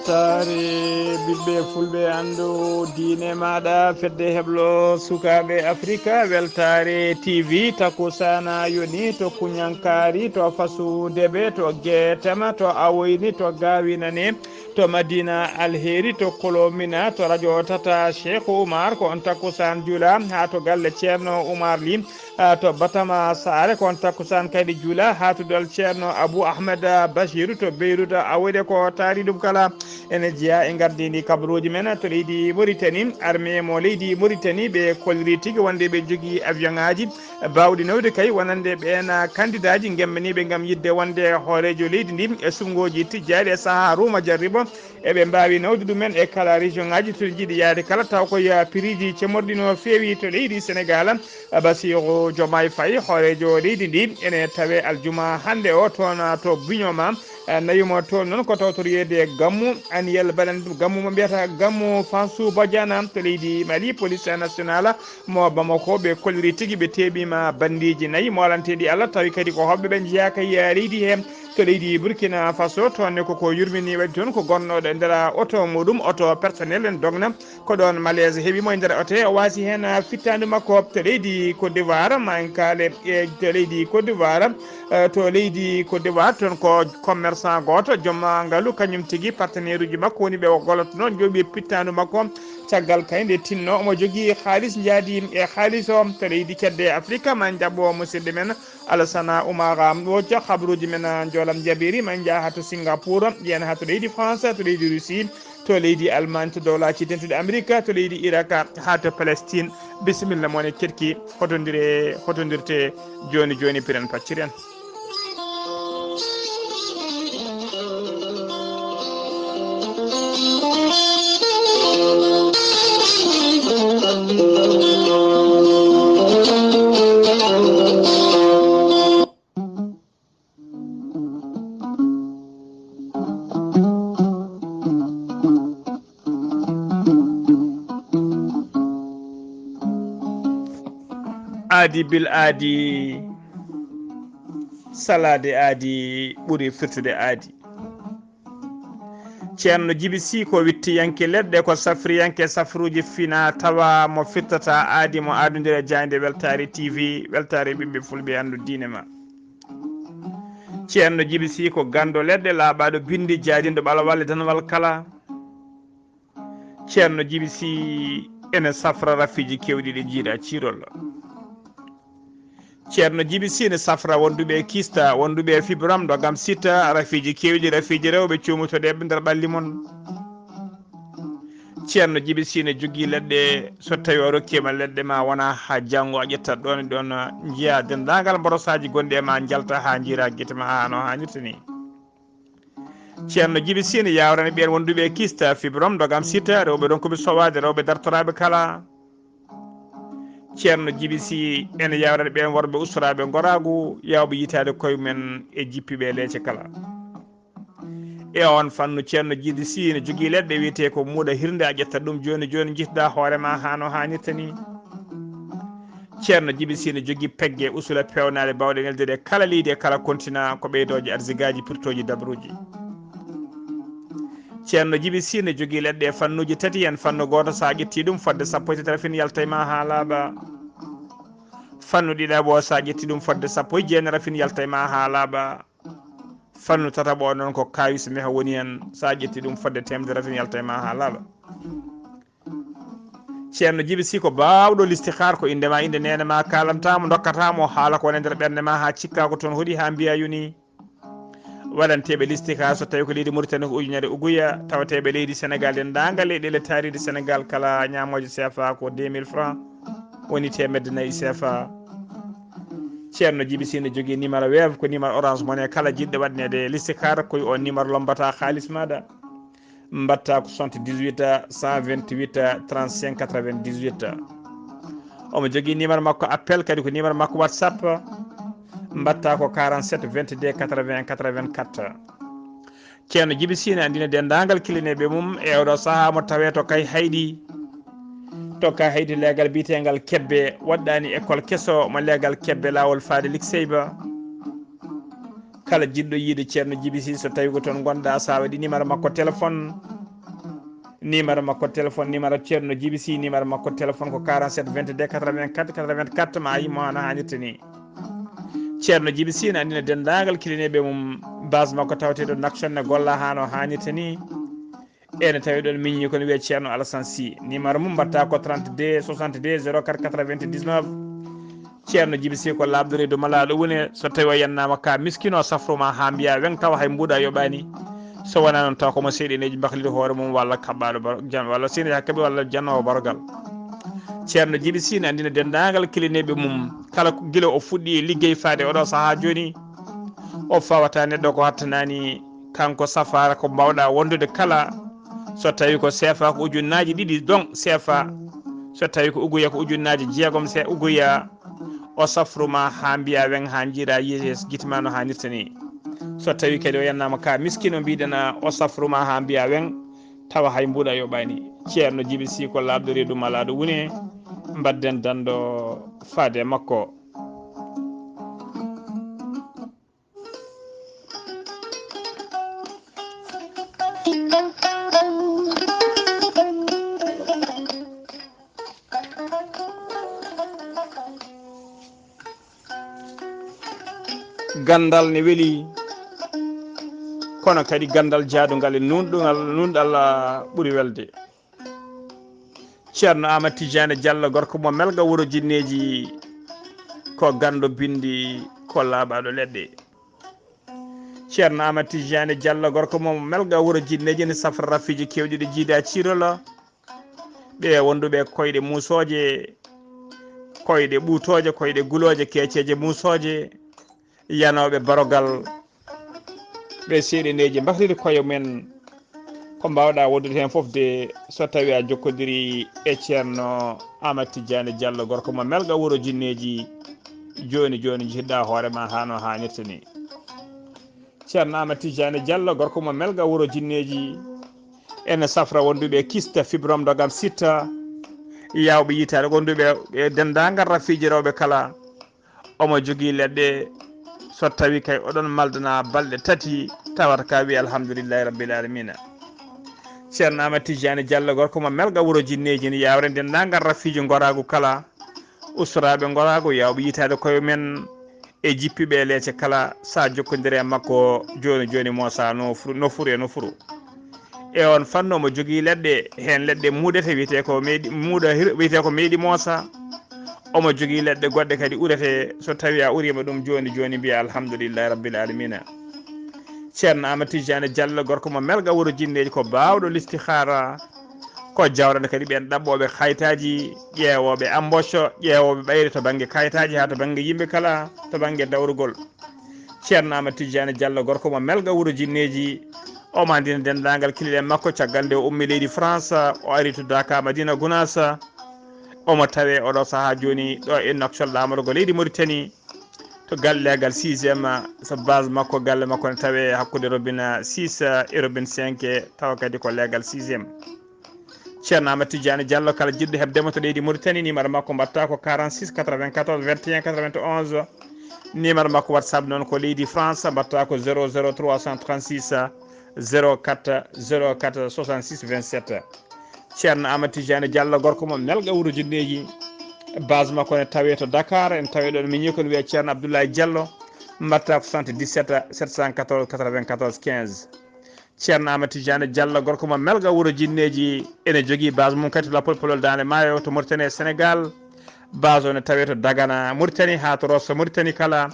weltare ɓiɓɓe fulɓe andu diine maɗa fedde heblo sukaɓe afrique weltare tv takusana yoni to kuñankari to fasudeɓe to guetema to awoyni to gawinane to madina alheri to kolomina to radio tata cheikh oumar ko on takusan juula ha to galle ceerno oumar ly to batama sare ko on takusan kadi juula ha to dol ceerno abou ahmed bachir to beyruta awoyde ko taari ɗum kala ene jeeya e gardidi kabaruji men to leydi Mauritanie armée mo leydi Mauritanie ɓe kolliri tigui wonde ɓe jogui avion ngaji bawɗi nawde kay wonande ɓen candidat ji gemmaniɓe gam yidde wonde hoorejo leydi ndi e sungoji tijjaɗi e saaha ruma jarribo eɓe mbawi nawde ɗumen e kala région ngaji to jiiɗi yaade kala taw koye prix ji cemorɗi no fewi to leydi Sénégal Bassirou Diomaye Faye hoorejo leydi ndi ene tawe aljuma hande o toon to Bignoma nayimo toon noon ko tawtoriyede gammu annuel baɗan gammu mo mbiyata gammu Fansou Badiana to leydi Mali police nationale mo Bamako ɓe kolliri tigui ɓe teɓima bandiji nayyi mo alanteɗi Allah tawi kadi ko hoɓɓe ɓe jeeyaka yiya leydi he to leydi Burkina Faso toonne koko yurmini waɗi toon ko gonnoɗo e nder auto muɗum auto personnel en dogna ko ɗon malaise heeɓimo e nder auto o wasi hen fittadu makko to leydi Côte d'Ivoire ma en kaale e to leydi Côte d'Ivoire to leydi Côte d'Ivoire toon ko commerçant goto jomma ngaalu kañum tigui partenaire uji makko woni ɓe o golloto noon jooɓi pittadu makko caggal kayde tinno omo jogui haalis jaadi e haalis o to leydi kedde Afrique ma jaɓɓo musidɗo men Alassane Oumar Mbodj habaruji men joolam jabiri ma jaaha to Singapour yen ha to leydi France to leydi Russie to leydi Allemagne to dowlaci tentude Amérique to leydi Irak ha to Palestine bisimilla moon e ketki hotodirte joni joni piren pacciren aadi bil aadi salade aadi ɓuuri firtude aadi ceerno Djiby Sy ko wittiyanke leɗɗe ko safriyanke safruji fina tawa mo firtata aadi mo adodira jande weltare tv weltare ɓiɓɓe fulɓe andu diine ma ceerno Djiby Sy ko gando leɗɗe laaɓaɗo bindi jaadinɗo ɓalawal e danawal kala ceerno Djiby Sy ene safra rafiji kewɗi ɗi jiiɗa cirol ceerno Djiby Sy ne safra wonduɓe kista wonduɓe fibram ɗo gam sitta rafiji kewɗi rafiji rewɓe cuumutoɗeɓe nder ɓalli moon ceerno Djiby Sy ne jogui leɗɗe so tawi o rokkima leɗɗe ma wona ha janggo a ƴettat ɗon e ɗon jiiya dendagal borosaji gonɗi e ma jalta ha jiira guite ma ha no hannirta ni ceerno Djiby Sy ne yawrani ɓen wonduɓe kista fibrom ɗo gam sitta rewɓe ɗon koɓe sowade rewɓe dartoraɓe kala ceerno Djiby Sy ene yawrani ɓen worɓe ustoraɓe goragu yawɓe yitade koye men e jippiɓe leece kala e on fannu ceerno Djiby Sy ne jogui leɗɗe wiyete ko muuɗa hirde a ƴetta ɗum joni joni jitda hoorema ha no hannirta ni ceerno Djiby Sy ne jogui pegge usula pewnade bawɗe weldude kala leydi e kala continent ko ɓeydoje arsigaji pirtoji dabruji ceerno Djiby Sy ne jogui leɗɗe fannuji tati hen fannu goto sa ƴetti ɗum fodde sappo e tati rafin yaltayma ha laaɓa fannu ɗiɗaɓo sa ƴetti ɗum fodde sappo e jeenayi rafin yaltayma ha laaɓa fannu tataɓo noon ko kawis meha woni hen sa ƴetti ɗum fodde temedere rafin yaltayma ha laaɓa ceerno Djiby Sy ko bawɗo listihar ko indema inde nene ma kalantamo dokkatamo haala ko wone nder ɓerde ma ha cikka ko toon hooɗi ha mbiya yoni waɗanteɓe listika so tawi ko leydi Mauritanie ko ujunere uguya tawateɓe leydi Sénégal dendagal leyɗele taaride Sénégal kala ñamoje CFA ko 2000 francs woni temedde nayyi CFA. ceerno Djiby Sy ne jogui numéro Wave ko numéro Orange Money kala jiɗɗo waɗnede listikara koye on numéro lombata halis maɗa mbatta ko 78 128 35 98. omo jogui numéro makko appel kadi ko numéro makko WhatsApp mbatta ko 47 22 80 84. ceerno Djiby Sy ne andina dendagal kilineɓe mum e oɗo saaha mo tawe to kay hayɗi tokka haydi leegal bitegal kebbe waɗɗani école kesso mo leegal kebbe lawol faade likseyba kala jiɗɗo yiide ceerno Djiby Sy so tawi ko toon gonɗa sa waɗi numéro makko téléphone numéro ceerno Djiby Sy numéro makko téléphone ko 47 22 84 84 ma yimo no hannirta ni. ceerno Djiby Sy ne andina dendagal kilineɓe mum base makko tawateɗo Nouakchott golla hano hannirta ni ene tawi ɗon miñi kono wiye ceerno Alassane Sy numéro mum mbatta ko 32 62 04 99. ceerno Djiby Sy ko labdo reedu malaɗo woni so tawi o yennama ka miskino safruma ha mbiya wen tawa hay mbuɗa yoɓani so wona noon taw komo seeɗeneji bahlide hoore mum walla kabbaɗo jan walla sene hakkaɓe walla jannowo barogal. ceerno Djiby Sy ne andina dendagal kilineɓe mum kala guila o fuɗɗi liggey faade oɗo saaha joni o fawata neɗɗo ko hattanani kanko safara ko mbawɗa wondude kala so tawi ko CFA ko ujunnaji ɗiɗi donc CFA so tawi ko uguya ko ujunnaji jeegom se uguya o safruma ha mbiya wen ha jiira yiites guitima no hannirta ni. so tawi kadi o yennama ka miskino mbiɗena o safruma ha mbiya wen tawa hay mbuɗa yoɓani. ceerno Djiby Sy ko labɗo reedu malaɗo woni mbadden dando faade makko. gandal ne weeli kono kadi gandal jaadugal e nunɗal ɓuuri welde. ceerno Amadou Tidiane Diallo gorko mo melga wuuro jinneji ko gando bindi ko laaɓaɗo leɗɗe. ceerno Amadou Tidiane Diallo gorko mo melga wuuro jinneji ne safra rafiji kewɗi ɗe jiida cirola ɓe wonduɓe koyɗe musoje koyɗe ɓuutoje koyɗe guloje keceje musoje yanoɓe barogal ɓe seeɗeneji bahlide koye men ko mbawɗa wondude hen foof de so tawi a jokkodiri e ceerno Amadou Tidiane Diallo gorko mo melga wuuro jinneji joni jiɗɗa hoorema hano hannirta ni. ceerno Amadou Tidiane Diallo gorko mo melga wuuro jinneji ene safra wonduɓe kista fibrom dogam sitta yawɓe yitade wonduɓe e dendagal rafiji rewɓe kala omo jogui leɗɗe so tawi kay oɗon maldana balɗe tati tawata ka wi alhamdoulillahi rabbil alamina. ceerno Amadou Tidiane Diallo gorko mo melga wuuro jinneji ne yawre dendagal rafiji goragu kala ustaraɓe goragu yawɓe yitade koye men e jippiɓe leece kala sa jokkodiri e makko joni mosa no furu e no furu e on fanno mo jogui leɗɗe hen leɗɗe muɗete wiyete ko meeɗi moosa omo jogui leɗɗe goɗɗe kadi urete so tawi a urima ɗum joni mbiya alhamdoulillahi rabbil alamina. ceerno Amadou Tidiane Diallo gorko mo melga wuuro jinneji ko bawɗo listihara ko jawɗano kadi ɓen ɗaɓɓoɓe kayitaji ƴeewoɓe embauche ƴeewoɓe ɓayde to banggue kayitaji ha to banggue yimɓe kala to banggue dawrugol. ceerno Amadou Tidiane Diallo gorko mo melga wuuro jinneji omo andina dendagal kiliɗen makko caggal nde o ummi leydi France o ari to Dakar Madina Gounass omo tawe oɗo saaha joni ɗo e Nouakchott lamoɗo leydi Mauritanie to gallegal 6e so base makko galle makko ne tawe hakkude robine 6 e robine 5 tawa kadi ko legal 6e. ceerno Amadou Tidiane Diallo kala jiɗɗo hebdemo to leydi Mauritanie numéro makko mbatta ko 46 94 21 91. numéro makko WhatsApp noon ko leydi France mbatta ko 00 336 04 04 66 27. ceerno Amadou Tidiane Diallo gorko mo melga wuuro jinneji base makko ne tawe to Dakar en tawi ɗon miñi ko wiye ceerno Abdoulaye Diallo mbatta ko 77 714 94 15. ceerno Amadou Tidiane Diallo gorko mo melga wuuro jinneji ene jogui base mum kadi to Lappol Polol Dande Maayo to Mauritanie Sénégal base o ne tawe to Dagana Mauritanie ha to Rosso Mauritanie kala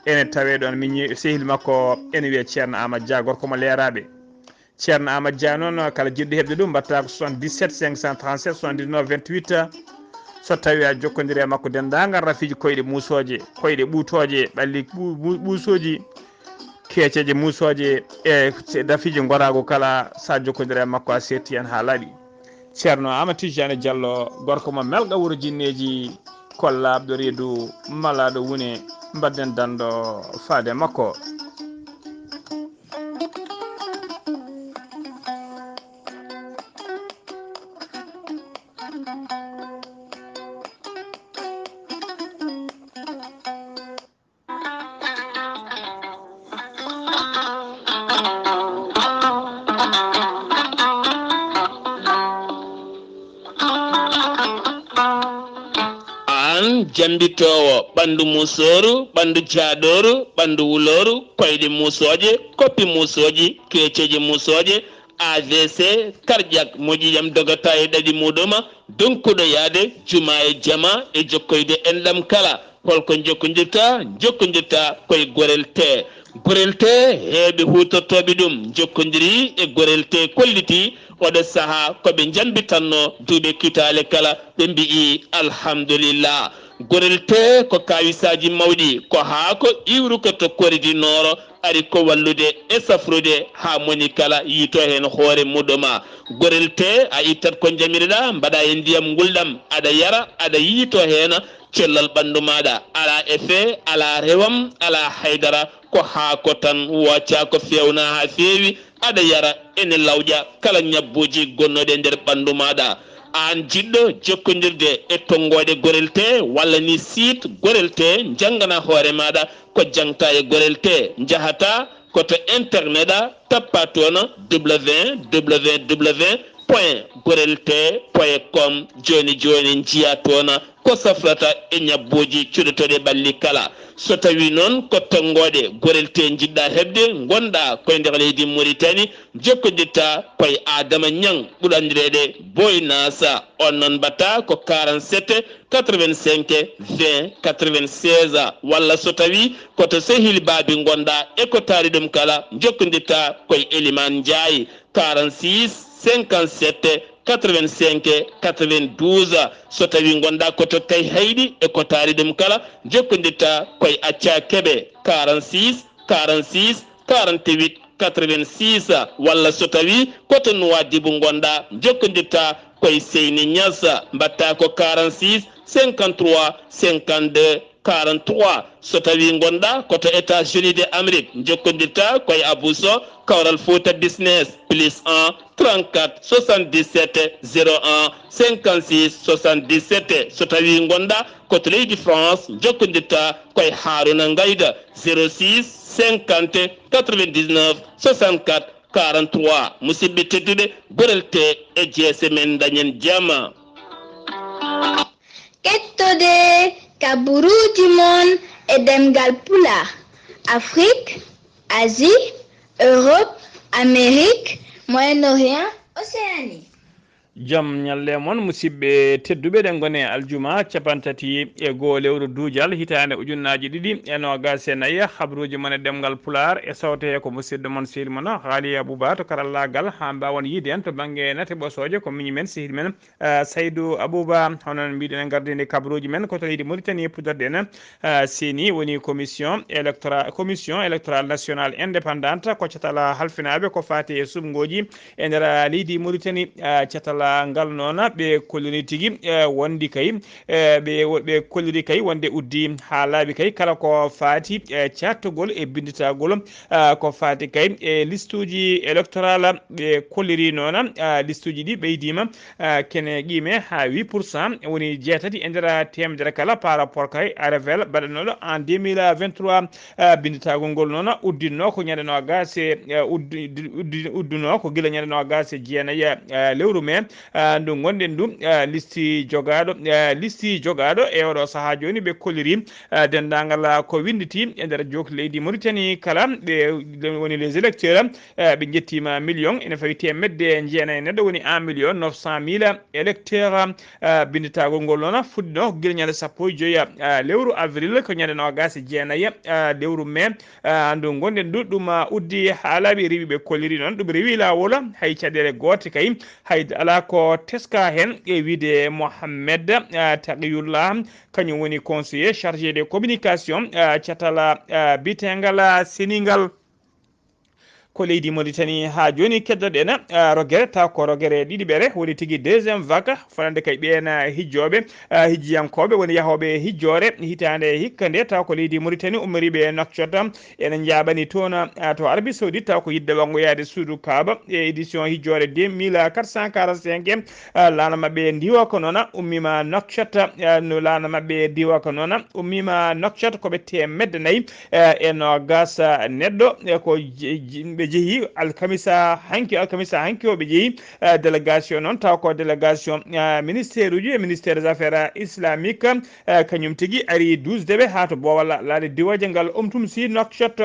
ene tawe ɗon min sehil makko ene wiye ceerno Amadou Dia gorko mo leeraɓe ceerno Amadou Dia noon kala jiɗɗo heɓde ɗum mbatta ko 77 537 79 28 so tawi a jokkodiri e makko dendagal rafiji koyɗe musoje koyɗe ɓuutoje ɓalli ɓuusoji keeceje musoje e rafiji gorago kala sa jokkodiri e makko a setti hen ha laaɓi ceerno Amadou Tidiane Diallo gorko mo melga wuuro jinneji kollaɓɗo reedu malaɗo wune mbadden dando faade makko jambitowo ɓandu musoru ɓandu jaaɗoru ɓandu wuloru koyɗe musoje koppi musoji keeceji musoje AVC cardiaque moƴƴiyam dogata e ɗaɗi muɗuma donkuɗo yaade juma e jama e jokkoyde enɗam kala holko jokkodirta koye gorel te heeɓe hutortoɓe ɗum jokkodiri e gorel te kolliti oɗo saaha koɓe jambitanno duuɓe kitale kala ɓe mbi'i alhamdulillah gorel te ko kawisaji mawɗi ko haako iwru ko to koridinoro ari ko wallude e safrude ha moni kala yito hen hoore muɗuma gorel te a ittat ko jamireɗa mbaɗa e ndiyam gulɗam aɗa yara aɗa yiito hen cellal ɓandu maɗa ala effet ala rewam ala haydara ko haako tan wacca ko fewna ha feewi aɗa yara ene lawƴa kala ñabbuji gonnoɗe nder ɓandu maɗa an jiɗɗo jokkodirde e tonggode gorel te walla ni site gorel te jangana hoore maɗa ko jangta e gorel te jahata koto internet a tappa toon www.gorelte.com joni jiya toon ko safrata e ñabbuji cuɗotoɗe ɓalli kala so tawi noon ko tonggode gorel te jiɗɗa hebde gonɗa koye nder leydi Mauritanie jokkodirta koye Adama Niang ɓuurandireɗe Boy Nasa on noon mbatta ko 47 85 20 96 walla so tawi koto sehil baabi gonɗa e ko taari ɗum kala jokkodirta koye Elimane Ndiaye 46 57 85 92 so tawi gonɗa koto kay hayɗi e ko taari ɗum kala jokkodirta koye Acca Keɓe 46 46 48 86 walla so tawi koto Nouadhibou gonɗa jokkodirta koye Seyni Niass mbatta ko 46 53 52 43 so tawi gonɗa koto États-Unis d'Amérique jokkodirta koye Abousso Kawral Fouta Business +1 34 77 01 56 77 so tawi gonɗa koto leydi France jokkodirta koye Haruna Ngayda 06 50 99 64 43 musidɓe tedduɓe gorel te e jeese men dañen jaama kettode kaburuji mon e demgal pulaar Afrique, Asie, Europe, Amérique, Moyen-Orient, Océanie. Jam nyalle mon musidɓe tedduɓe ɗen gone aljuma capantati e goo lewru duujal hitande ujunnaji ɗiɗi e nogas e nayyi habruji mon e ɗemgal pular e sawte ko musidɗo mon sehil mon haali Abouba to karallagal ha mbawon yiide en to banggue nate ɓosoje ko miñi men sehil men Saydou Abouba honon mbiɗen e gardini kabruji men koto leydi Mauritanie pudarde en seni woni commission électorale nationale indépendante ko catala halfinaɓe ko fati e sumgoji e nder leydi Mauritanie catala ngal noona ɓe kolliri tigui wondi kay ɓe kolliri kay wonde uddi ha laaɓi kay kala ko fati cattugol e binditagol ko fati kay e liste uji électoral ɓe kolliri noona liste uji ɗi ɓeydima kene qime ha 8% woni jeetati e nder temedere kala par rapport kay arvel baɗanoɗo en 2023 binditagol ngol noona uddinno ko ñande nogas udduno ko guila ñande nogas e jeenayyi lewru mai ndu gonden du listi jogaɗo e oɗo saaha joni ɓe kolliri dendagal ko winditi e nder jokki leydi Mauritanie kala ɓe woni les électeurs ɓe jettima million ene fawi temedde jeenayyi neɗɗo woni 1 900 000 électeurs binditagol ngol noon fuɗɗino guila ñande 15 lewru avril ko ñande 29 lewru mai ndu gonɗen du ɗum uddi haalaɓe rewi ɓe kolliri noon ɗum rewi lawol hay caɗele gote kay hay ala ko teska hen e wiide Mohamed Taqiyullah kañum woni conseiller chargé de communication catala bitengal Sénégal ko leydi Mauritanie ha joni keddoɗen rogere taw ko rogere ɗiɗi ɓere woni tigui deuxiéme vague fanande kay ɓen hijjoɓe hijjiyankoɓe woni yahoɓe hijjore hitande hikka nde taw ko leydi Mauritanie ummoriɓe Nouakchott ene jaɓani toon to Arabie Saoudite taw ko yidde wangoyade suudu Kaaba e édition hijjore 2445 laana mabɓe ndiwa ko noon ummima Nouakchott no laana mabɓe ndiwa ko noon ummima Nouakchott koɓe temedde nayyi e nogas neɗɗo ko ɓe jeehi alkamisa hanki o ɓe jeehi délégation noon taw ko délégation ministére uji e ministére des affaires islamique kañum tigui ari 12 deɓe ha to Bowal laade diwaje ngal Umtumsi Nouakchott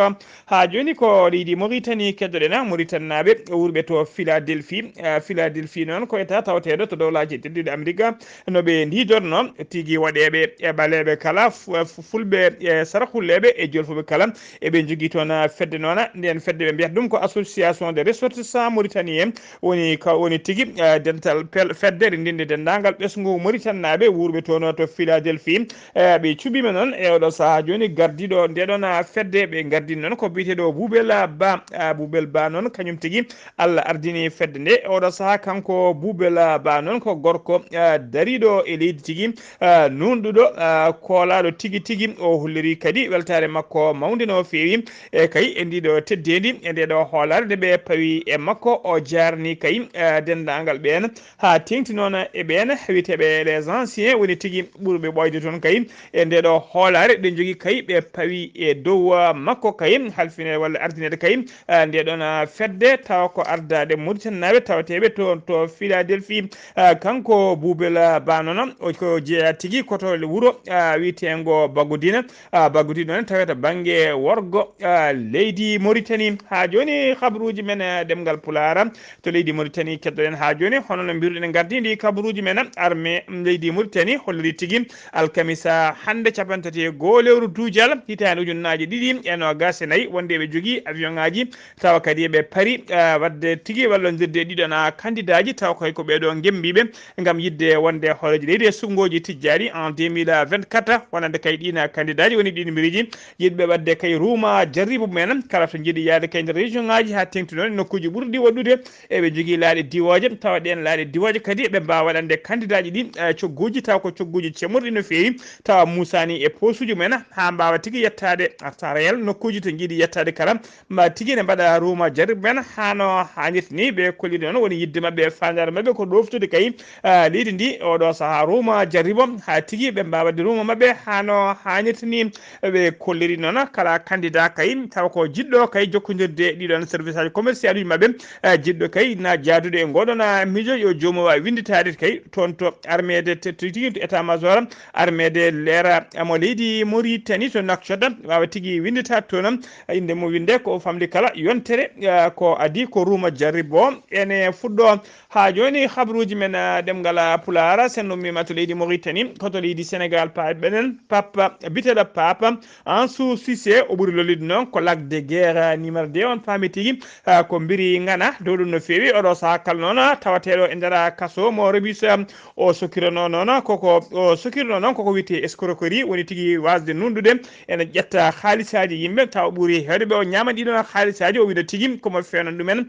ha joni ko leydi Mauritanie keddoɗen Mauritannaɓe wurɓe to Philadelphie noon ko état tawateɗo to dowlaji tedduɗe Amérique noɓe ndidorno tigui waɗeɓe e ɓaleɓe kala fulɓe e sarakhulleɓe e jolfuɓe kala eɓe jogui toon fedde noon nden fedde ɓe mbiyata ɗum ko association de ressortissants mauritanien woni tigui dental feddere ndinde dendagal ɓesgu Mauritannaɓe wurɓe toon to Philadelphie ɓe cuɓima noon e oɗo saaha joni gardiɗo ndeɗon fedde ɓe gardini noon ko biyeteɗo Boubel Ba noon kañum tigui Allah ardini fedde nde oɗo saaha kanko Boubel Ba noon ko gorko dariɗo e leydi tigui nunɗuɗo koolaɗo tigui o holliri kadi weltare makko mawde no fewi e kay e ndiɗo teddedi e ndeɗo hoolare nde ɓe pawi e makko o jarni kay dendagal ɓen ha tengti noon e ɓen witeɓe les anciens woni tigui ɓurɓe ɓoyde toon kay e ndeɗo hoolare ɗe jogui kay ɓe pawi e dow makko kay halfine walla ardinede kay ndeɗon fedde taw ko ardade Mauritannaɓe tawateɓe to Philadelphie kanko Boubel Ba noon ko jeeya tigui koto wuuro witengo Bagoudine noon tawete banggue worgo leydi Mauritanie ha joni kabaruji men demgal Pulara to leydi Mauritanie keddoɗen ha joni hono no mbiruɗen gardidi kabaruji men armée leydi Mauritanie holliri tigui alkamisa hande 31 lewru dujal hitande ujunnaje ɗiɗi e nogas e nayyi wonde ɓe jogui avion ngaji tawa kadi ɓe paari wadde tigui wallodirde ɗiɗon candidat ji tawa koy ko ɓeɗo gembiɓe gam yidde wonde hooreji leydi e sunngoji tijjari en 2024 wonande kay ɗina candidat ji woni ɗin mbiriji yidɓe wadde kay ruuma jarribu men kala to jiiɗi yaade kay nder région ngaji ha tengti noon nokkuji ɓurɗi waɗude eɓe jogui laaɗe diwoje tawa ɗen laaɗe diwoje kadi ɓe mbawa waɗande candidat ji ɗi cogguji tawa ko cogguji cemmurɗi no fewi tawa musani e posuji men ha mbawa tigui yettade arta réel nokkuji to jiiɗi yettade kala mba tigui ne mbaɗa ruuma jarribu men hano hannirta ni ɓe kollide noon woni yidde mabɓe fandare mabɓe ko ɗoftude kay leydi ndi oɗo saaha ruuma jarribo ha tigui ɓe mbawa wadde ruuma mabɓe hano hannirta ni ɓe kolliri noon kala candidat kay tawa ko jiɗɗo kay jokkodirde ɗiɗon service aji commercial uji mabɓe jiɗɗo kay na jaadude e ngoɗon miijo yo jomum wawi winditade kay toon to armée de tigui to état major armée de l'air mo leydi Mauritanie to Nouakchott wawa tigui winditade toon inde mo winde ko famdi kala yontere ko adi ko ruuma jarribo ene fuɗɗo ha joni habaruji men ɗemgal Pulara sen ummima to leydi Mauritanie koto leydi Sénégal ɓenen Papa biteɗo Papa Ansou Cissé o ɓuuri lollude noon ko lac de guerre numéro 2 on faami tigui ko mbiri ngana dow ɗum no fewi oɗo saaha kala noon tawateɗo e nder kaso mo rebus o sokirano noon koko wiyete escroquerie woni tigui wasde nundude ene ƴetta haalisaji yimɓe tawa ɓuuri hewde o ñama ɗiɗon haalisaji o wiide tigui komo fewnan ɗumen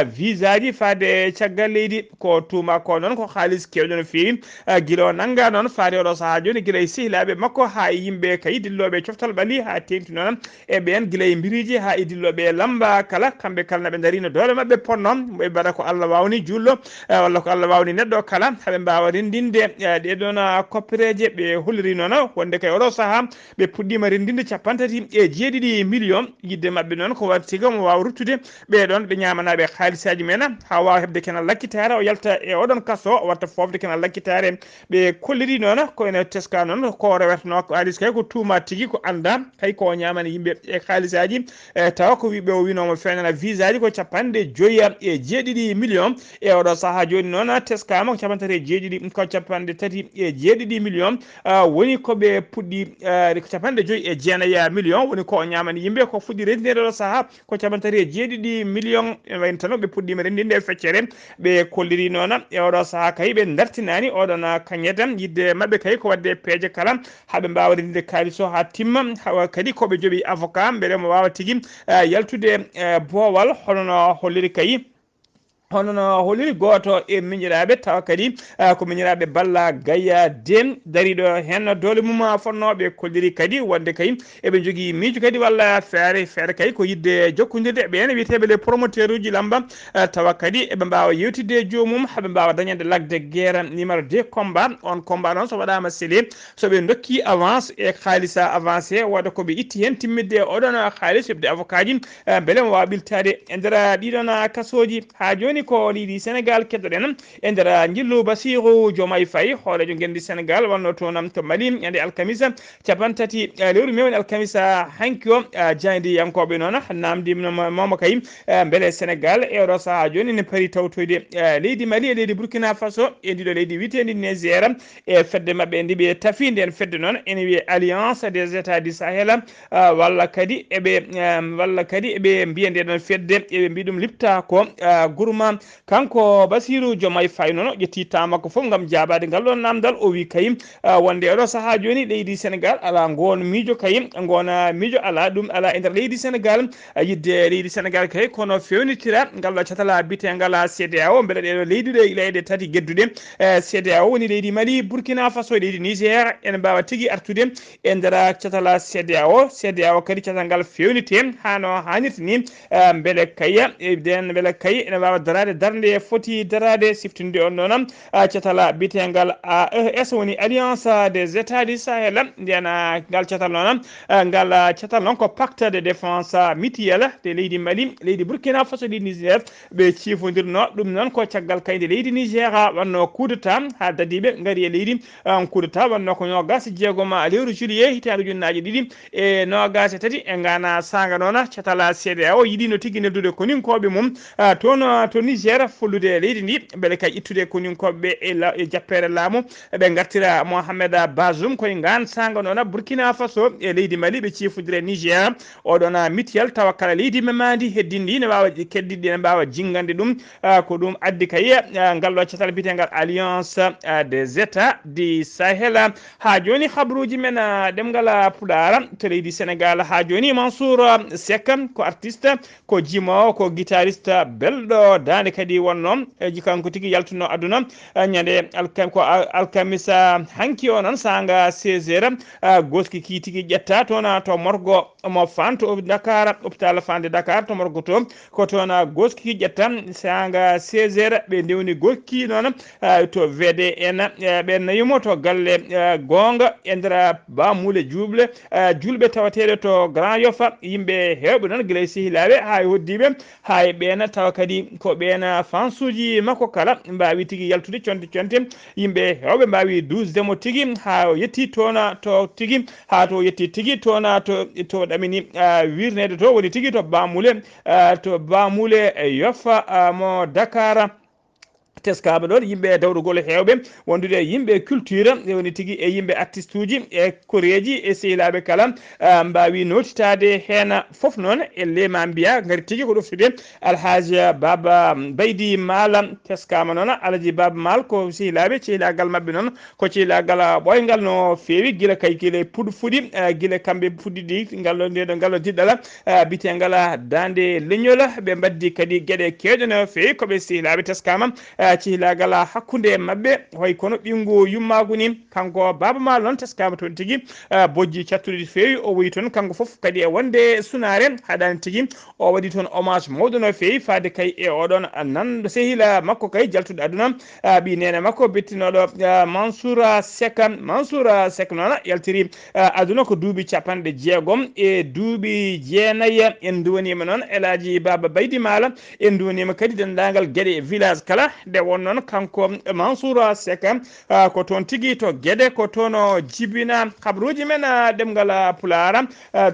visa ji faade caggal leydi ko tuma ko noon ko haalis kewɗo no fewi guila o nangga noon faade oɗo saaha joni guila e sehilaɓe makko ha e yimɓe kay dilloɓe coftal ɓaali ha tengti noon e ɓen guila e mbiriji ha e dilloɓe lamba saha kala kamɓe kala naɓe darino doole mabɓe ponnoon ɓe mbaɗa ko Allah wawni jullo walla ko Allah wawni neɗɗo kala haɓe mbawa rendinde ɗeɗon koppereje ɓe holliri noon wonde kay oɗo saaha ɓe puɗɗima rendinde 37 million yidde mabɓe noon ko wat siga mo wawa ruttude ɓeɗon ɓe ñamanaɓe haalisaji men ha wawa hebde kenal lakkitare o yalta e oɗon kaso o watta fofde kenal lakkitare ɓe kolliri noon koyene teska noon ko rewetano haalis kay ko tuuma tigui ko anda hay ko ñamana yimɓe e haalisaji tawa ko wiɓe o winomo fenana visa ji ko 57 million e oɗo saaha joni noon teskama ko 37 ko 37 million woni koɓe puɗɗi ko 59 million woni ko ñamani yimɓe ko fuɗɗi rendinde ɗo saaha ko 37 million wayno tan ɓe puɗɗima rendinde e feccere ɓe kolliri noon e oɗo saaha kay ɓe dartinani oɗon kañetan yidde mabɓe kay ko wadde peeje kala haɓe mbawa rendinde kalis o ha timma hawa kadi koɓe jooɓi avocat beele mo wawa tigui yaltude boowal honono holliri kay hono no holiri goto e miñiraɓe tawa kadi ko miñiraɓe Balla Gaya Den dariɗo hen dole mum fonnoɓe kolliri kadi wonde kay eɓe jogui miijo kadi walla feere kay ko yidde jokkodirde ɓene wiyeteɓe les promoteur uji lamba tawa kadi eɓe mbawa yewtidde jomum haɓe mbawa dañande lagde guerre numéro 2 combat on combat noon so waɗama scellé soɓe dokki avance e haalisa avancé wadde koɓe itti hen timmidde oɗon haalis hebde avocat ji beele mo wawa ɓiltade e nder ɗiɗon kasoji ha joni ko leydi Sénégal keddoɗen e nder jillu Bassirou Diomaye Faye hoorejo gendi Sénégal wonno toon to Mali ende alkamisa 30 lewru mewni alkamisa hanki o jaydi yankoɓe noon namdi momo kay beele Sénégal e oɗo saaha joni ne paari tawtoyde leydi Mali e leydi Burkina Faso e ndiɗo leydi witendi Niger e fedde mabɓe ndiɓe tafi nden fedde noon ene wiye alliance des états du Sahel walla kadi eɓe mbiya nde ɗon fedde eɓe mbi ɗum lipta ko gourma kanko Bassirou Diomaye Faye noon ƴetti tamakko foof gam jabade ngal ɗon namdal o wi kay wonde oɗo saaha joni leydi Sénégal ala gon miijo kay gona miijo ala ɗum ala e nder leydi Sénégal yidde leydi Sénégal kay kono fewnitira ngal ɗo catala bitegal CEDEAO beele ɗeɗo leydi ɗe leyɗe tati gedduɗe CEDEAO woni leydi Mali Burkina Faso e leydi Niger ene mbawa tigui artude e nder catala CEDEAO kadi catal ngal fewnite hano hannirta ni beele kay beele kay ene mbawa darde foti darade siftinde on noon catala bitegal AES woni alliance des états du Sahel ndena ngal catal noon ngal catal noon ko pacte de défense mutuelle de leydi Mali leydi Burkina Faso leydi Niger ɓe cifodirno ɗum noon ko caggal kayde leydi Niger wanno coup d'état ha dadiɓe gaari e leydi coup d'état wanno ko nogas jeegoma lewru juillet hitande ujunnaje ɗiɗi e nogas e tati e gana saga noon catala CEDEAO yiɗino tigui neddude koninkoɓe mum to Niger follude leydi ndi beele kay ittude koninkoɓe e jappere laamu ɓe gartira Mohamed Bazoum koye gan saga noon Burkina Faso e leydi Mali ɓe cifodire Niger oɗon mutuel tawa kala leydi memadi heddindi ne wawa keddiɗi ne mbawa jingande ɗum ko ɗum addi kay ngal ɗo catal bitegal alliance des états du Sahel ha joni habruji men ɗemgal Pulaar to leydi Sénégal ha joni Mansour Seck ko artiste ko jimowo ko guitariste belɗo dande kadi wonno eji kanko tigui yaltuno aduna ñande alkamisa hanki o noon sanga 16 h goski ki tigui ƴetta toon to morgo mo Fann to Dakar hôpital Fann de Dakar to morgo to ko toon goski ki ƴetta sanga 16 h ɓe ndewni goski noon to VDN ɓe nayimo to galle gonga e nder bamule julɓe tawateɗe to Grand Yoff yimɓe hewɓe noon guila sehilaɓe ha hoddiɓe ha e ɓena tawa kadi ko ɓena fansuji makko kala mbawi tigui yaltude conte yimɓe hewɓe mbawi dusdemo tigui ha yetti toon to tigui ha to yetti tigui toon to ɗamini wirnede to woni tigui to bamule Yoff mo Dakar teskaɓe ɗon yimɓe dawrugol hewɓe wondude yimɓe culture woni tigui e yimɓe artiste uji e koreji e sehilaɓe kala mbawi notitade hen foof noon e lema mbiya gari tigui ko ɗoftude Alhaji Baba Baydi Mal teskama noon Alhaji Baba Mal ko sehilaɓe cehilagal mabɓe noon ko cehilagal ɓoygal no fewi guila kay guila puɗɗo fuɗi guila kamɓe puɗɗiɗi ngalɗo diɗɗala bitegal dande leñol ɓe mbaddi kadi gueɗe kewɗe no fewi koɓe sehilaɓe teskama cihlagal hakkunde mabbe hoy kono ɓingu yummagu ni kanko baba ma non teskama toon tigui bojji cattuɗi feewi o wi toon kanko foof kadi e wonde sunare haɗani tigui o waɗi toon hommage mawɗo no feewi fade kay e oɗon nanɗo sehila makko kay jaltuɗo aduna ɓi nene makko bettinoɗo Mansour Seck noon yaltiri aduna ko duuɓi capanɗe jeegom e duuɓi jeenayyi en duwanima noon Elaji Baba Baydi Mala en duwanima kadi dendagal Guédé village kala nde won noon kanko Mansour Seck ko toon tigui to Guédé ko toon jibina kabaruji men ɗemgal Pulara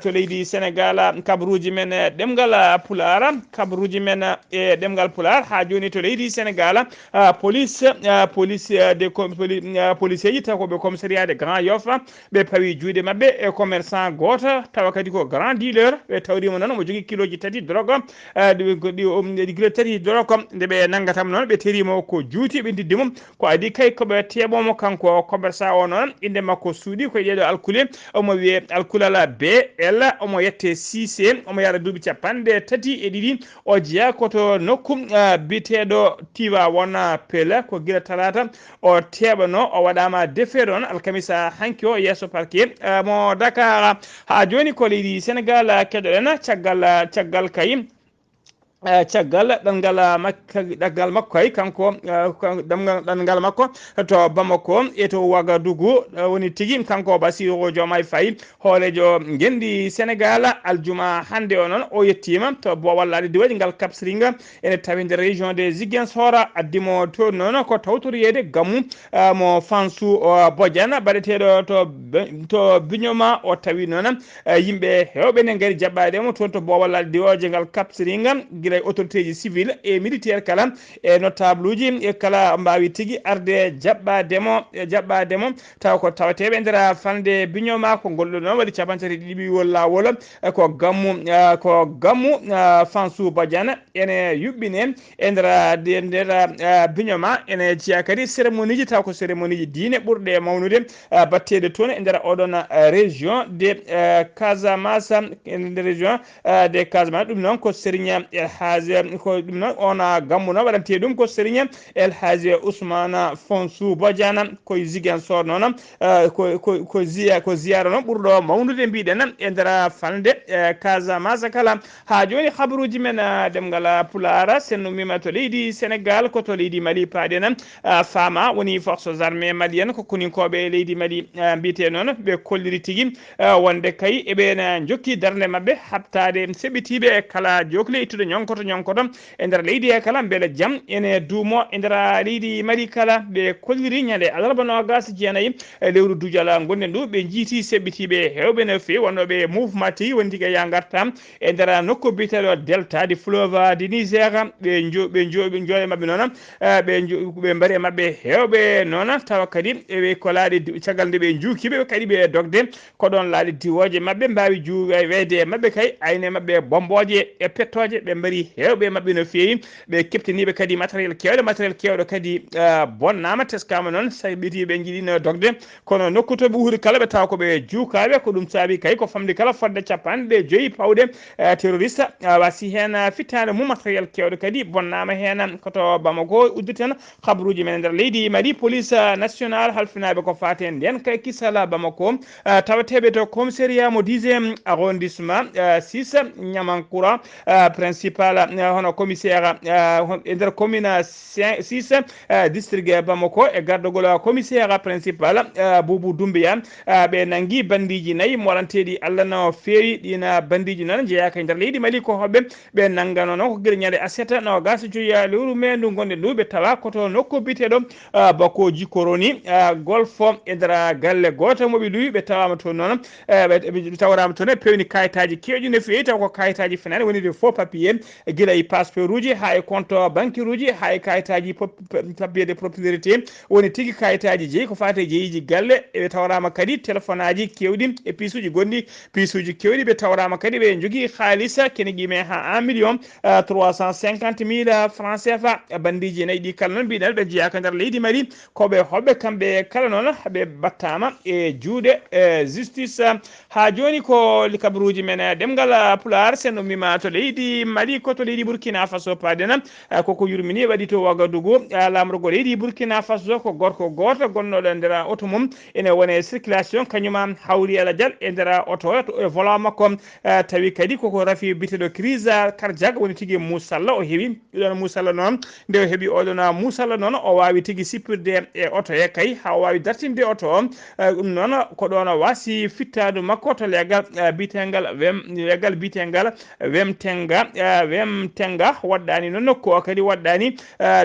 to leydi Sénégal kabaruji men ɗemgal Pulara kabaruji men e ɗemgal Pular ha joni to leydi Sénégal police ji takoɓe commissariat de Grand Yoff ɓe pawi juuɗe mabɓe e commerçant goto tawa kadi ko grand dealer ɓe tawrima noon omo jogui kiloji tati drogue ɗi kilo tati drogue nde ɓe naggatamo noon ɓe terimo ko juuti ɓe diddimo ko adi kay koɓe teɓomo kanko commerçant o noon inde makko suuɗi koye ɗeɗo alkule omo wiye alkulala BL omo yette Cissé omo yaara duuɓi capanɗe tati e ɗiɗi o jeeya koto nokku biteɗo Tiwa wona Pele ko guila talata o teɓano o waɗama defeere on alkamisa hanki o yesso parquet mo Dakar ha joni ko leydi Sénégal keɗoɗen caggal kay caggal ɗangal makko kay kanko ɗangal makko to Bamako e to Ouagadougou woni tigui kanko Bassirou Diomaye Faye hoolejo gendi Sénégal aljuma hande o noon o yettima to Bowal diwaji ngal Cap Skirring ene tawi nder région de Ziguinchor addimo to noon ko tawtoriyede gammu mo Fansou Bodiane baɗeteɗo to Bignoma o tawi noon yimɓe hewɓe ne gaari jaɓɓademo toon to Bowal diwaji ngal Cap Skirring autorité ji civile et militaire kala e notable uji e kala mbawi tigui arde jaɓɓademo taw ko tawateɓe nder fande Bignoma ko golɗo noon waɗi capantati ɗiɓiwol lawol ko gammu Fansou Badiane ene yuɓɓine e nder Bignoma ene jeeya kadi cérémonie ji taw ko cérémonie ji diine ɓurɗe mawnude batteɗe toon e nder oɗon région de Casamance ɗum noon ko Serigne ko ɗum noon ona gammu noon waɗante ɗum ko Serigne El Hadji Ousmane Fonsou Bodiane koye Ziguinchor noon ko ziyara noon ɓurɗo mawnude mbiɗen e nder falde Casamance kala ha joni habaruji men ɗemgal Pulara sen ummima to leydi Sénégal ko to leydi Mali paaɗen Fama woni forces armées malienne ko koninkoɓe leydi Mali mbiyete noon ɓe kolliri tigui wonde kay eɓena jokki darde mabɓe habtade seɓɓitiɓe kala jokle ittude ñonkoto e nder leydi e kala beele jaam ene duumo e nder leydi Mali kala ɓe kolliri ñande alarba nogas jeenayyi lewru dujal gonnen ɗo ɓe jiiti seɓɓitiɓe hewɓe no fewi wonnoɓe mouvement tigui woni tigui ya garta e nder nokku biteɗo delta du fleuve du Niger ɓe jooɗe mabɓe noon ɓe mbaari mabɓe hewɓe noon tawa kadi ɓe ko laaɗi caggal nde ɓe juukiɓe kadi ɓe dogde ko ɗon laaɗi diwoje mabɓe mbawi weyde mabɓe kay ayne mabɓe bomboje e pettoje ɓe mbaari hewɓe mabɓe no fewi ɓe keptiniɓe kadi matériel kewɗo kadi bonnama teskama noon saɓɓitiɓe jiiɗino dogde kono nokku to ɓe uhri kala ɓe tawa koɓe juukaɓe ko ɗum saabi kay ko famdi kala fodde capanɗe joyyi pawɗe terroriste wasi hen fittade mum matériel kewɗo kadi bonnama hen koto Bamako udditen habaruji men nder leydi Mali police national halfinaɓe ko fate nden kay kisala Bamako tawateɓe to commissariat mo 10e arrondissement 6 Niamankura principal hono commissaire e nder commune 6 district Bamako e gardogol commissaire principal Boubou Doumbia ɓe nangui bandiji nayyi moranteɗi Allah no fewi ɗina bandiji noon jeeyaka e nder leydi Mali ko hoɓɓe ɓe nanggano noon ko guila ñande aseta no gasa joyiya lewru mendu gonɗen ɗu ɓe tawa koto nokku biteɗo Bakoji Koroni golfo e nder galle goto moɓe luwi ɓe tawama toon noon ɓe tawrama toon e pewni kayitaji kewɗi no fewi taw ko kayitaji fenani woni de faux papier guila e passeport uji ha e compte bancaire uji ha e kayitaji papier de propriété woni tigui kayitaji jeeyi ko fate jeeyiji galle eɓe tawrama kadi téléphone aji kewɗi e piisuji gonɗi piisuji kewɗi ɓe tawrama kadi ɓe jogui haalisa kene guime ha 1.350.000 francs CFA bandiji nayyi ɗi kala noon mbiɗen ɓe jeeyaka nder leydi Mali koɓe hoɓɓe kamɓe kala noon ɓe battama e juuɗe justice ha joni ko kabaruji men ɗemgal Pular sen ummima to leydi Mali ko to leydi Burkina Faso padena koko yurmini waɗi to Wagadugu lamrugo leydi Burkina Faso ko gorko goto gonnoɗo e nder auto mum ene wone circulation kañuma hawri aladial e nder auto e volant makko tawi kadi koko rafi biteɗo crise cardiaque woni tigui musalla o heewi ɗon musalla noon nde o heeɓi oɗon musalla noon o wawi tigui sippirde e auto he kay ha o wawi dartinde auto o ɗum noon ko ɗon wasi fittadu makko to leggal bitegal leggal bitegal wemtenga waɗɗani noon nokku o kadi waɗɗani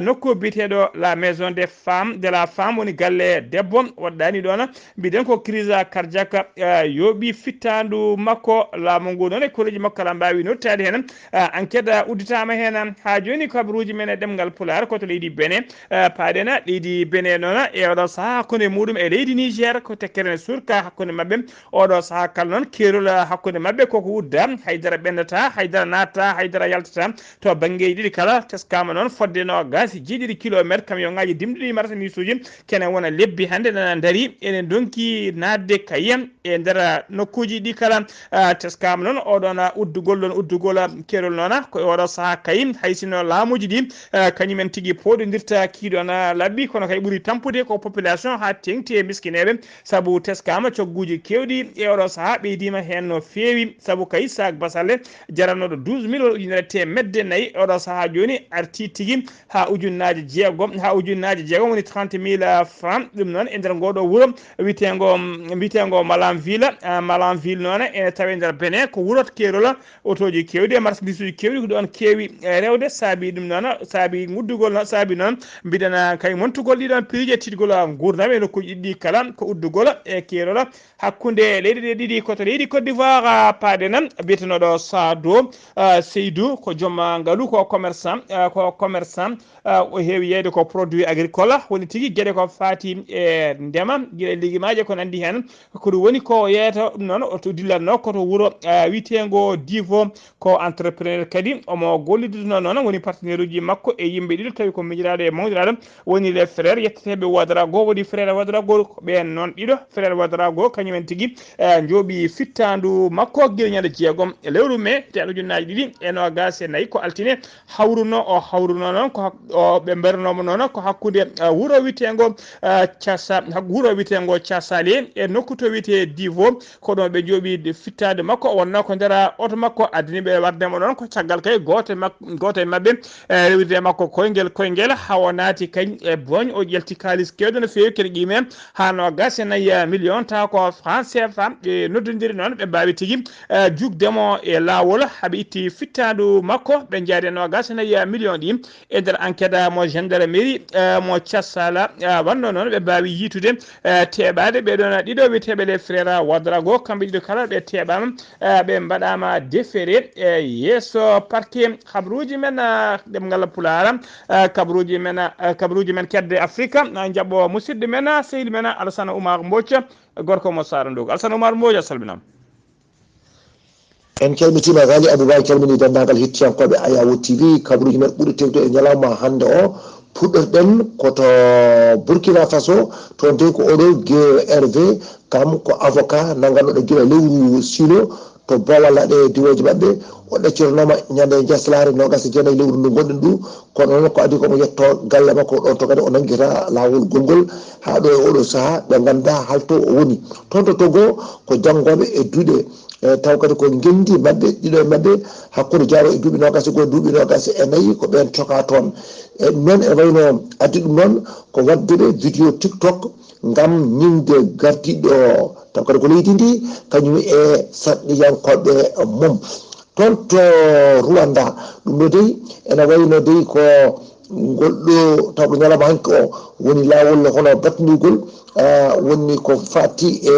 nokku biteɗo la maison des femmes de la femme woni galle debbo waɗɗani ɗon mbiɗen ko crise cardiaque yooɓi fittandu makko laamu ngu noon e kolleji makko kala mbawi nottade hen enquête udditama hen ha joni kabaruji men e ɗemgal Pulaar koto leydi Benin paɗena leydi Benin noon e oɗo saaha hakkude muɗum e leydi Niger ko tekkere surka hakkude mabɓe oɗo saaha kala noon kerol hakkude mabɓe koko udda haydara ɓendata haydara natta haydara yaltata to banggueji ɗiɗi kala teskama noon fodde no gasi jiiɗiɗi kilométre camion ngaji dimɗiɗi marchandise uji kene wona lebbi hande nana daari enen donki nadde kayiyam e nder nokkuji ɗi kala teskama noon oɗon uddugol kerol noon ko oɗo saaha kayi haysino laamuji ɗi kañumen tigui poɗodirta kiiɗon labbi kono kay ɓuuri tampude ko population ha tengti e miskineɓe saabu teskama cogguji kewɗi e oɗo saaha ɓeydima hen no fewi saabu kay sac basalle jaranoɗo 12 000 ujunere temedde nayyi oɗo saaha joni arti tigui ha ujunnaje jeegom woni 30 000 francs ɗum noon e nder ngoɗo wuuro witego Malanville noon ene tawe nder Benin ko wuurot kerol otoji kewɗi e marchandise uji kewɗi ko ɗon kewi rewde saabi ɗum noon saabi guddugol noon saabi noon mbiɗen kay montugol ɗiɗon piriji e tiɗgol gurdam e nokkuji ɗiɗi kala ko uddugol e kerol hakkude leydi ɗe ɗiɗi koto leydi Côte d'Ivoire paadena biyetenoɗo Sado Seydou ko joom ngaalu ko commerçant o heewi yeyde ko produit agricole woni tigui gueɗe ko fati e ndema gueɗe liguimaji ko nandi hen ko ɗum woni ko yeyata ɗum noon to dillatno koto wuuro witego Divo ko entrepreneur kadi omo golliduno noon woni partenaire uji makko e yimɓe ɗiɗo tawi ko miñiraɗo e mawdiraɗo woni les frères yetteteɓe Ouédraogo woodi frère Ouédraogo ɓen noon ɗiɗo frère Ouédraogo kañumen tigui jooɓi fittandu makko guila ñande jeegom e lewru mai teɗo ujunnaje ɗiɗi e nogas e nayyi ko altine hawruno noon ko ɓe mbarnomo noon ko hakkude wuuro witego Casale e nokku to wiyete Divo ko ɗon ɓe jooɓi fittade makko o wonno ko nder oto makko addaniɓe wardemo ɗon ko caggal kay goto e mabɓe rewide makko koyngel ha o naati kañ e boñ o ƴelti kalis kewɗo no fewi kene qime ha nogas e nayyi million taw ko franc CFA ɓe noddodiri noon ɓe mbawi tigui jugdemo e lawol haaɓe itti fittandu makko ɓe jaari nogas e nayyi million ɗi e nder enquête mo gendarmerie mo Thiassala wanno noon ɓe mbawi yitude teɓade ɓeɗon ɗiɗo witeɓe les frères Ouédraogo kamɓe ɗiɗo kala ɓe teɓama ɓe mbaɗama déféré e yesso parquet habaruji men ɗemgal Pulaar kabaruji men kedde Afrique jaɓɓo musidɗo men sehil men Alassane Oumar Mbodj gorko mo Sara Ndogo Alassane Oumar Mbodj a salminama. en calmitima Gali Aboubaye calmini dendagal hettiyankoɓe Ayawo TV kabaruji men ɓuuri tewde e ñalawma hande o puɗɗorɗen koto Burkina Faso toon de ko oɗo Hervé kam ko avocat nanganɗoɗo guila lewru silo to bowalaɗe diwoji mabɓe o ɗacciranoma ñande jaslare nogas e jeenayyi lewru ndu gonɗen ɗu kono noon ko adi komo yetto galle makko ɗon to kadi o nanguita lawol gongol ha ɗo e oɗo saaha ɓe ganda halto o woni toon to Togo ko janggoɓe e duuɗe taw kadi ko gendi mabɓe ɗiɗo e mabɓe hakkude jaaro e duuɓi nogas e goho duuɓi nogas e nayyi ko ɓen coka toon e ɗum noon ene wayno addi ɗum noon ko waddude vidéo TikTok ngam ñinde gardiɗo taw kadi ko leydi ndi kañum e sarɗiyankoɓe mum toon to Rwanda ɗum ɗo dey ene wayno dey ko golɗo taw ɗo ñalama hanki o woni lawol hono batndigol woni ko fati e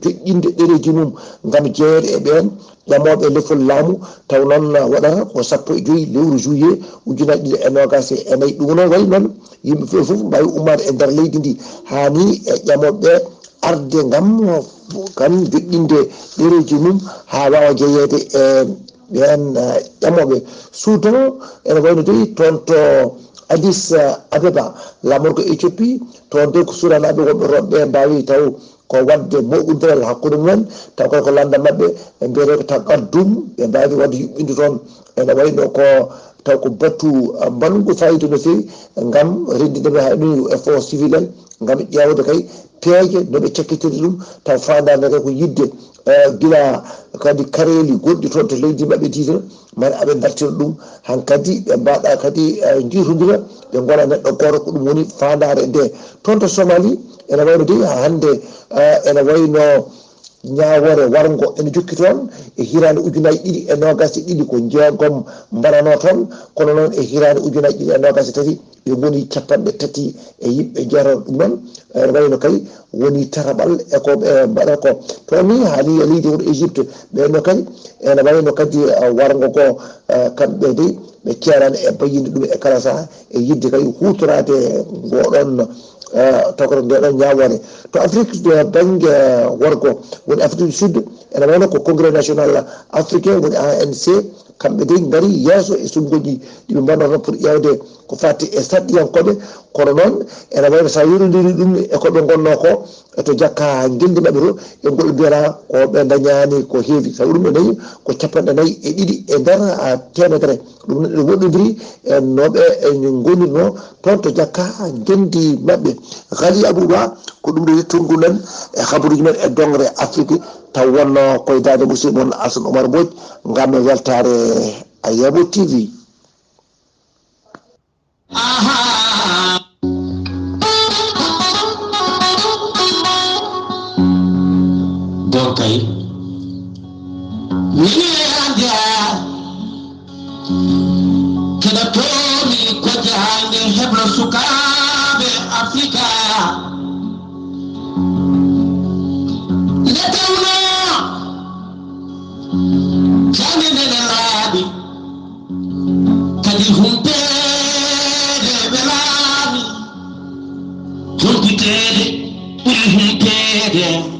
joƴƴinde ɗereji mum ngam jeeyede e ɓen ƴamoɓe lefol laamu taw noon waɗata ko 15 lewru juillet ujunnaje ɗiɗi e nogas e nayyi ɗum noon wayi noon yimɓe foof mbawi ummade e nder leydi ndi hani e ƴamoɓe arde ngam joƴƴinde ɗereji mum ha wawa jeeyede e ɓen ƴamoɓe Soudan ene wayno dey toon to Addis Abeba lamorgo Éthiopie toon de ko suranaɓe wonɓe roɓɓe mbawi taw ko wadde moƴƴudiral hakkude mumen taw koy ko landa mabɓe ɓe mbiyete ko tan addum ɓe mbawi wadde yuɓɓinde toon ene wayno ko taw ko battu mbangu fayida no fewi gam rendideme ha ɗum e fond civil en gam ƴewde kay peeje noɓe cakkitirde ɗum taw fandade kay ko yidde gila kadi kareli goɗɗi toon to leydi mabɓe titana mane aɓe dartira ɗum hankkadi ɓe mbaɗa kadi jiitodira ɓe gona neɗɗo goto ko ɗum woni fandare nde toon to Somalie ene wayno de hande ene wayno ñawore wargo ene jokki toon e hirande ujunaji ɗiɗi e nogas e ɗiɗi ko jeegom mbarano toon kono noon e hirande ujunaji ɗiɗi e nogas e tati ɓe goni capanɗe tati e yimɓe jeeroɗo ɗum noon ene wayno kay woni taraɓal e ko ɓe mbaɗa ko toon ni haali e leydi woto Égypte ɓenno kadi ene wayno kadi wargo ko kamɓe de ɓe ceerani e bayinde ɗum e kala saaha e yidde kay hutorade ngoɗon tawkoto ndeɗon ñawore to Afrique de banggue worgo woni Afrique du Sud ene wayno ko congrès national africain woni ANC kamɓe de gaari yeeso e sumgoji ɗiɓe mbannoto pour ƴewde ko fatti e sarɗiyankoɓe kono noon ene wayno sa yorodiri ɗum e koɓe gonno ko to jakka guildi mabɓe to e ngol mbiyata ko ɓe dañani ko heewi tawi ɗum ɗo nayi ko capanɗe nayyi e ɗiɗi e nder temedere ɗum ɗo woɗɗodiri e noɓe gonirno toon to jakka guendi mabɓe Ghali Abouba ko ɗum ɗo yettorgu men e habaruji men e dongre Afrique taw wonno koye dade musidɗo moon Alassane Oumar Mbodj gam weltare Ayabo TV. Dokay Nianda Keda Tony ko jande heblo sukabe Afrika Letawna Jani nene labi Kadi humpede belami Humpitede humpede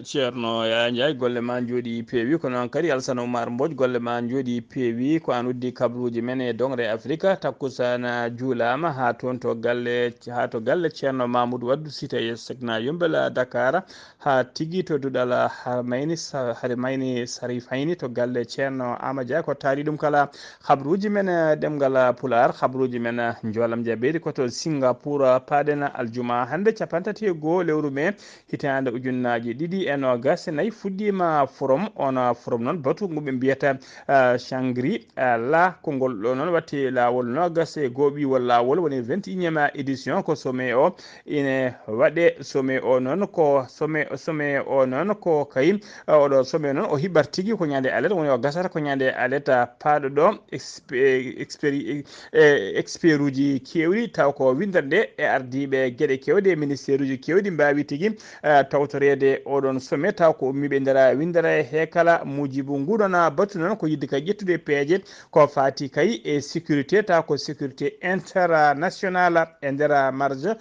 ceerno Yaya Ndiaye golle ma jooɗi peewi ko noon kadi Alassane Oumar Mbodj golle ma jooɗi peewi ko an uddi kabaruji men e dongre Afrique takkusana juulama ha toon to galle ceerno Mamoudou Waddou cité Secna Yumbel Dakar ha tigui to duɗal Harmayni Sarif Hayni to galle ceerno Amadou Dia ko taari ɗum kala habaruji men ɗemgal Pular habaruji men jolam jaɓeɗi koto Singapour paɗen aljuma hande capantati e goho lewru mai hitande ujunnaji ɗiɗi e nogas nayyi fuɗɗima forum on forum noon batu ngo ɓe mbiyata Shangri la ko ngol ɗo noon watti lawol nogas e goɓiwol lawol woni 21e édition ko sommet o ine waɗe sommet o noon ko sommet o noon ko kay oɗo sommet noon o hiɓat tigui ko ñande alet woni o gasata ko ñande alet paɗo ɗo expert uji kewɗi taw ko windande e ardiɓe gueɗe kewɗe e ministére uji kewɗi mbawi tigui tawtorede oɗon sommet taw ko ummiɓe ndera windere he kala mujibu nguɗon battu noon ko yidde kay ƴettude peeje ko fati kay e sécurité taw ko sécurité international e nder marge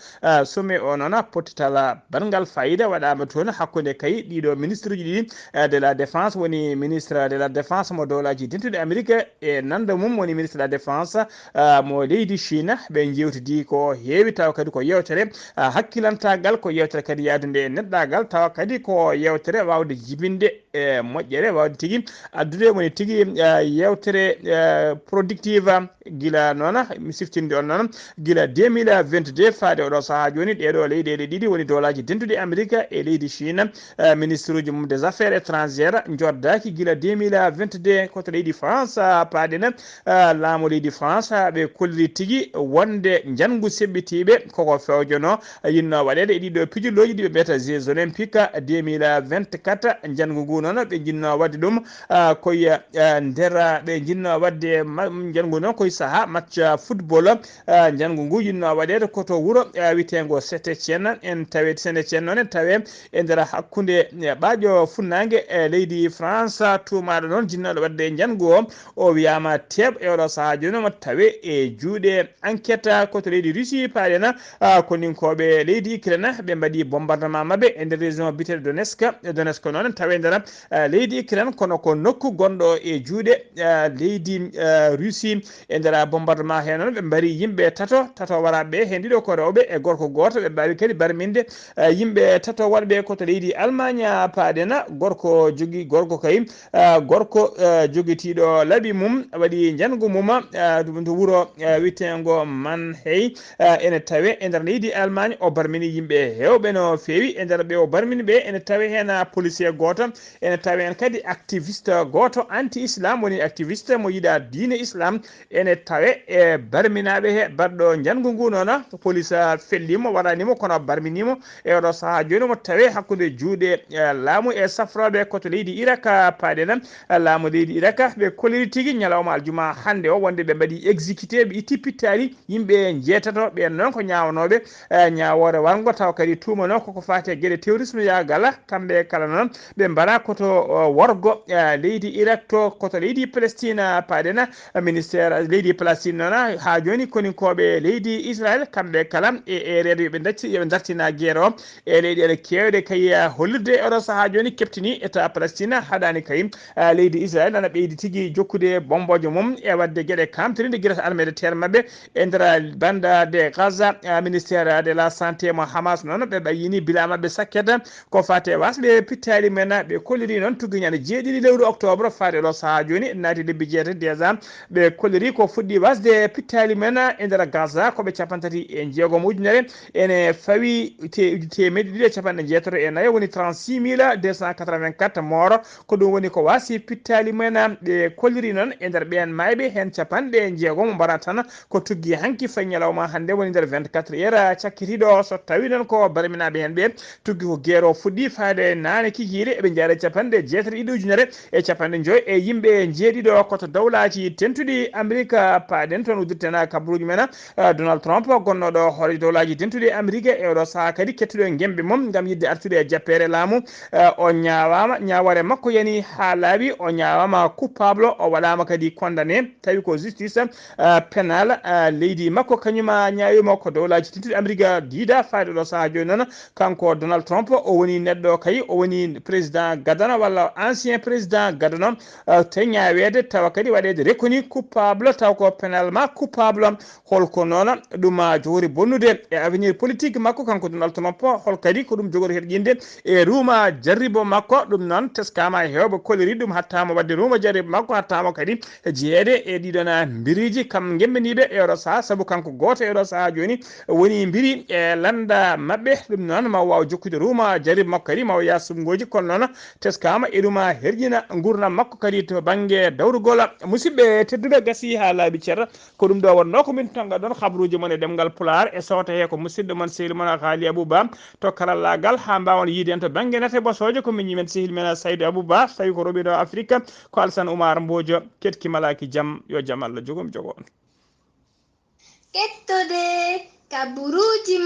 sommet o noon potital bangal fayida waɗama toon hakkude kay ɗiɗo ministre uji ɗi de la défense woni ministre de la défense mo dowlaji dentuɗe Amérique e nanda mum woni ministre de la défense mo leydi Chine ɓe jewtidi ko heewi taw kadi ko yewtere hakkilantagal ko yewtere kadi yadude e neɗɗagal taw kadi ko yewtere wawde jibinde e moƴƴere wawde tigui addude woni tigui yewtere productive gila noon mi siftinde on noon gila 2022 faade oɗo saaha joni ɗeɗo leyɗele ɗiɗi woni dowlaji dentuɗe Amérique e leydi Chine ministre uji mum des affaires étrangères joddaki gila 2022 koto leydi France paaɗene laamu leydi France ɓe kolliri tigui wonde jangu seɓɓitiɓe koko fewjono yinno waɗede e ɗiɗo pijulloji ɗiɓe mbiyata Jeux olympiques 2024 jangu ngu noon ɓe jinno wadde ɗum koye nder ɓe jinno wadde jangu noon koye saaha match football jangu ngu yinno waɗede koto wuuro witego Saint-Étienne en tawe Saint-Étienne noon en tawe e nder hakkude ɓaaƴo funnague e leydi France tumaɗo noon jinnoɗo wadde jangu o wiyama teɓ e oɗo saaha joni mo tawe e juuɗe enquête koto leydi Russie paɗena koninkoɓe leydi Ukraine ɓe mbaɗi bombardement mabɓe e nder région biteɗo Donetsk noon tawe nder leydi Ukraine kono ko nokku gonɗo e juuɗe leydi Russie e nder bombardement he noon ɓe mbari yimɓe tato waraɓe hen ɗiɗo ko rewɓe e gorko goto ɓe mbawi kadi barminde yimɓe tato wonɓe koto leydi Allemagne paadena gorko joguitiɗo laaɓi mum waɗi jangu mum to wuuro witengo Mannheim ene tawe e nder leydi Allemagne o barmini yimɓe hewɓe no fewi e nder ɓe o barmini ɓe ene tawe hen policier goto ene tawe hen kadi activiste goto anti islam woni activiste mo yiɗa diine islam ene tawe e barminaɓe he barɗo jangu ngu noon police fellimo waɗanimo kono barminimo e oɗo saaha joni mo tawe hakkude juuɗe laamu e safroɓe koto leydi Irak paaɗena laamu leydi Irak ɓe koliri tigui ñalawma aljuma hande o wonde ɓe mbaɗi exécuté ɓe itti pittali yimɓe jeetato ɓen noon ko ñawanoɓe ñawore wango taw kadi tumano koko fati e gueɗe terrorisme yagal kamɓe kala noon ɓe mbara koto worgo leydi Irak to koto leydi Palestine paaɗena ministére leydi Palestine noon ha joni koninkoɓe leydi Israël kamɓe kala e erede yoɓe dartina guerre o e leyɗele kewɗe kay hollirde oɗo saaha joni keptini état Palestine haɗani kay leydi Israël nana ɓeydi tigui jokkude bomboje mum e wadde gueɗe kamtirinde guirata armée de terre mabɓe e nder banda de Gaza ministére de la santé mo Hamas noon ɓe ɓayini bila mabɓe sakkete ko fate wasɓe pittali men ɓe kolliri noon tugui ñande 7 lewru octobre fate ɗo saaha joni naati lebbi jeetati déjà ɓe kolliri ko fuɗɗi wasde pittali men e nder Gaza koɓe 36 ujunere ene fawi temedde ɗiɗi e capanɗe jeetato e nayyi woni 36 284 mort ko ɗum woni ko wasi pittali men ɓe kolliri noon e nder ɓen mayɓe hen capanɗe jeegom mbara tan ko tuggi hanki fayi ñalawma hande woni nder 24 heures cakkitiɗo so tawi noon ko baraminaɓe hen ɓe tuggi ko guerre o fuɗɗi faade nane kikiɗe eɓe jaare capanɗe jeetati ɗiɗi ujunere e capanɗe joyyi e yimɓe jeeɗiɗo koto dawlaji tentuɗi Amérique paaɗen toon uddirtena kabaruji men Donald Trump gonnoɗo hoore dawlaji tentuɗi Amérique e oɗo saaha kadi kettuɗo gemɓe mum gam yidde artude e jappere laamu o ñawama ñawore makko yani ha laaɓi o ñawama coupable o waɗama kadi condamné tawi ko justice pénal leydi makko kañuma ñawima ko dawlaji tentuɗi Amérique diida faade ɗo saaha joni noon kanko Donald Trump o woni neɗɗo kay o woni président gadana walla ancien président gadana tawi ñawede tawa kadi waɗede reconnu coupable taw ko pénalement coupable holko noon ɗum jogori bonnude e avenir politique makko kanko Donald Trump hol kadi ko ɗum jogori herƴinde e ruuma jarribo makko ɗum noon teskama e hewɓe koliri ɗum hattama wadde ruuma jarribo makko hattama kadi jeeyede e ɗiɗon biriji kam gembeniɓe e oɗo saaha saabu kanko goto e oɗo saaha joni woni biri e landa mabɓe ɗum noon ma waw jokkude ruuma jarribo makko kadi ma ya sumgoji kono noon teskama e ɗuma herƴina gurdam makko kadi to banggue dawrugol musidɓe tedduɓe gasi ha laaɓi ceerno ko ɗum ɗo wonno ko min tonga ɗon habaruji moon e ɗemgal Pulaar e sowta he ko musidɗo moon sehil moon Haali Abouba to karallagal ha mbawon yiide en to banggue nete ɓosoje ko min ñimen sehil men Saydou Abouba tawi ko roɓiɗo Afrique ko Alassane Oumar Mbodjo ketki malaki jaam yo jaam Allah jogom jogo on kettode kaburuji